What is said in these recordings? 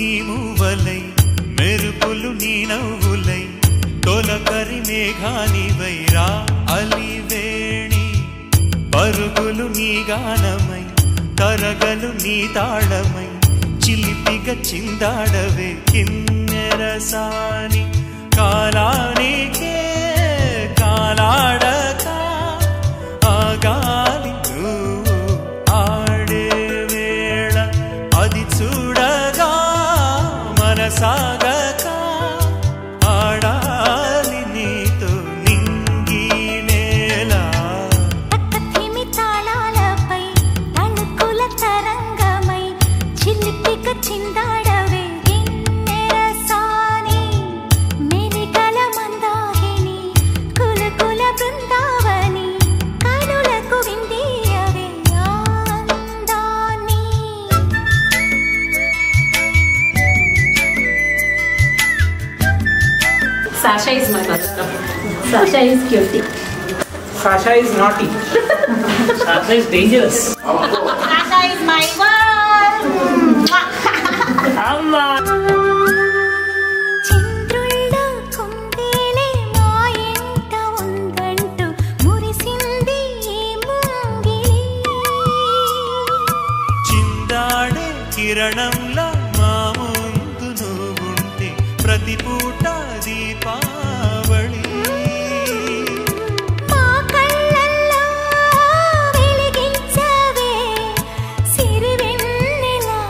నీ మూవలై మెరుపులు నీ నవ్వులై తొలకరి మేఘానివై రా అలివేణి పరుగులు నీ గానమై తరగలు నీ తాళమై చిలిపిగా చిందాడవే కిన్నెరసాని కాలానికే కాలాడక ఆగాలి నువ్వు ఆడే వేళ అది చూడగా మనసాగక ఆడాలి నీతో నింగి నేల పక్కతిమి తాళాలపై తణుకుల తరంగమై చిలిపిగా చిందాడవే కిన్నెరసాని మెలికల మందాకిని కులకుల బృందావని కనులకు విందియవే ఆనందాన్ని. Sasha is my master. Sasha is cutie. Sasha is naughty. Sasha is dangerous. Sasha is my world. Amma. చంద్రుల్లో కుందేలే మా ఇంట ఉందంటూ మురిసింది ఈ ముంగిలి. చిందాడే కిరణంలా మా ముందు నువ్వుంటే ప్రతి పూట దీపావళి మా కళ్ళల్లో వెలిగించవే సిరివెన్నెలా.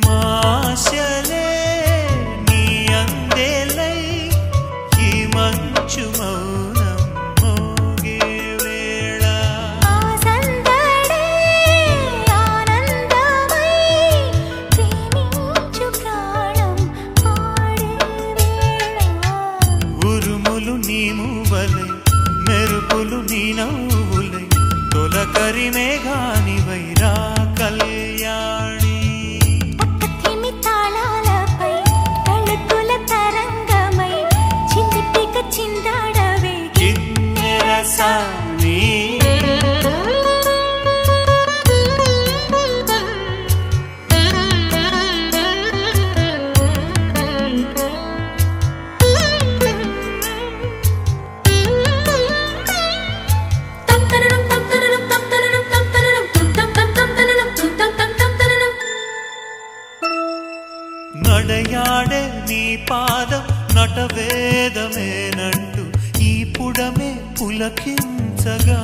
మాశలే నీ అందేలై ఈ మంచు మౌనం మోగే వేళ ఆ సందడే ఆనందమై ప్రేమించు ప్రాణం పాడే వేళ. ఉరుములు నీ మూవలై మెరుపులు నీ నవ్వులై తొలకరి మేఘానివై రా కళ్యాణి పక్కతిమి తాళాలపై తణుకుల తరంగమై చిలిపిగా చిందాడవే కిన్నెరసాని నడయాడే నీ పాదం నటవేదమేనంటూ ఈ పుడమే పులకించగా